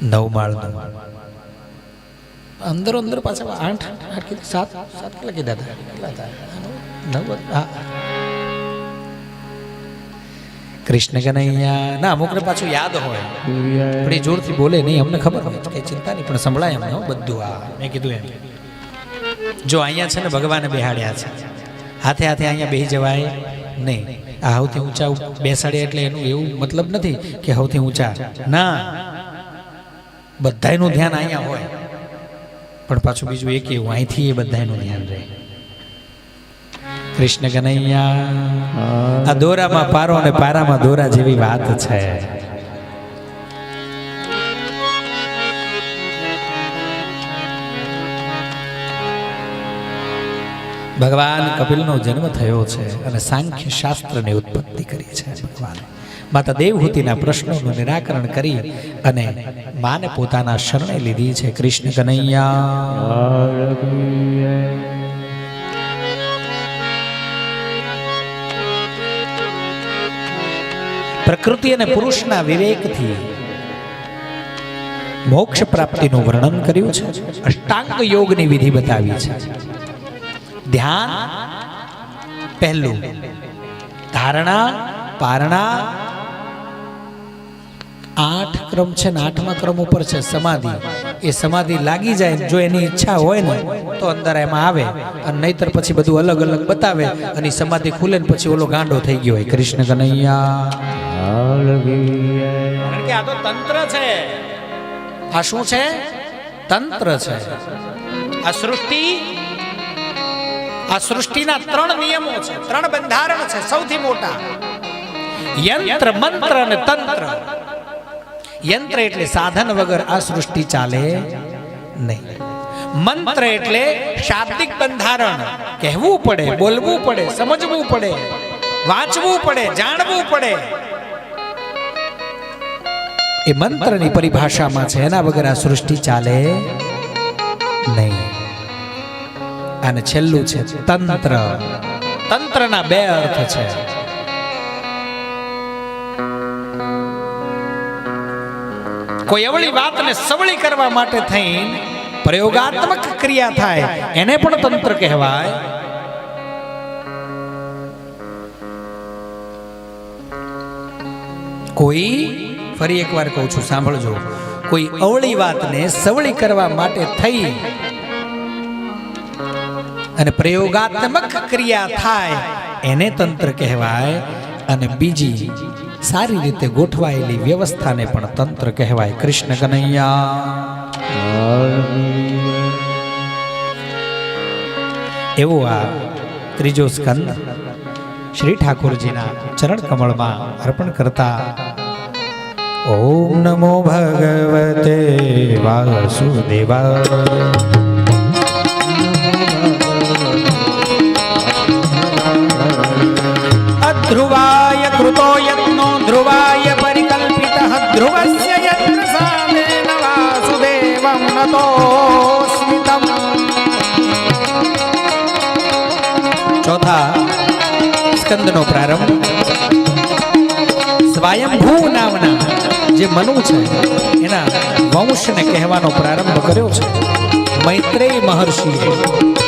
9 માળનું અંદરો અંદર પાછા 8 કીધું 7 કેટલા કીધા હતા કેટલા હતા 9 હા કૃષ્ણ કનૈયા ના અમુકને પાછું યાદ હોય પણ એ જોરથી બોલે નહીં અમને ખબર હોય કઈ ચિંતા નહીં પણ સંભળાય અમને બધું આ મેં કીધું એમ જો અહીંયા છે ને ભગવાને બેહાડ્યા છે હાથે હાથે અહીંયા બેસી જવાય નહીં આ સૌથી ઊંચા બેસાડે એટલે એનું એવું મતલબ નથી કે સૌથી ઊંચા ના બધાયનું ધ્યાન અહીંયા હોય પણ પાછું બીજું એક એવું અહીંથી એ બધાયનું ધ્યાન રહે કૃષ્ણ કનૈયા આ દોરામાં પારો અને પારામાં દોરા જેવી વાત છે ભગવાન કપિલનો જન્મ થયો છે અને સાંખ્ય શાસ્ત્રની ઉત્પત્તિ કરી છે ભગવાન માતા દેવહૂતિના પ્રશ્નોનું નિરાકરણ કરી અને માને પોતાના શરણે લીધી છે કૃષ્ણ કનૈયા પ્રકૃતિ અને પુરુષના વિવેકથી મોક્ષ પ્રાપ્તિનું વર્ણન કર્યું છે અષ્ટાંગ યોગની વિધિ બતાવી છે ધ્યાન પહેલું ધારણા પારણા 8 ક્રમ છે ને 8મા ક્રમ ઉપર છે સમાધિ એ સમાધિ લાગી જાય જો એની ઈચ્છા હોય ને તો અંદર એમાં આવે અને નહીતર પછી બધું અલગ અલગ બતાવે અને સમાધિ ખુલે ને પછી ઓલો ગાંડો થઈ ગયો હોય કૃષ્ણ કનૈયા કારણ કે આ તો તંત્ર છે આ શું છે તંત્ર છે આ સૃષ્ટિના 3 નિયમો છે 3 બંધારણ છે સૌથી મોટા યંત્ર મંત્ર અને તંત્ર યંત્ર એટલે સાધન વગર આ સૃષ્ટિ ચાલે નહીં મંત્ર એટલે શાબ્દિક બંધારણ કહેવું પડે બોલવું પડે સમજવું પડે વાંચવું પડે જાણવું પડે એ મંત્રની પરિભાષામાં છે એના વગર આ સૃષ્ટિ ચાલે નહીં અને છેલ્લું છે તંત્ર તંત્રના 2 અર્થ છે કોઈ અવળી વાતને સવળી કરવા માટે થઈને પ્રયોગાત્મક ક્રિયા થાય એને પણ તંત્ર કહેવાય કોઈ ફરી એકવાર કહું છું સાંભળજો કોઈ અવળી વાતને સવળી કરવા માટે થઈ અને પ્રયોગાત્મક ક્રિયા થાય એને તંત્ર કહેવાય અને બીજી સારી રીતે ગોઠવાયેલી વ્યવસ્થાને પણ તંત્ર કહેવાય કૃષ્ણ કનૈયા એવો આ ત્રીજો સ્કંદ શ્રી ઠાકોરજીના ચરણ કમળમાં અર્પણ કરતા ઓમ નમો ભગવતે વાસુદેવાય ધ્રુવાય કૃતો યજ્ઞો ધ્રુવાય પરિકલ્પિતઃ ધ્રુવસ્ય યજ્ઞ સામેન વાસુદેવં નતોસ્મિતમ ચોથા સ્કંદનો પ્રારંભ સ્વયંભૂ નામના જે મનુ છે એના વંશને કહેવાનો પ્રારંભ કર્યો છે મૈત્રેય મહર્ષિએ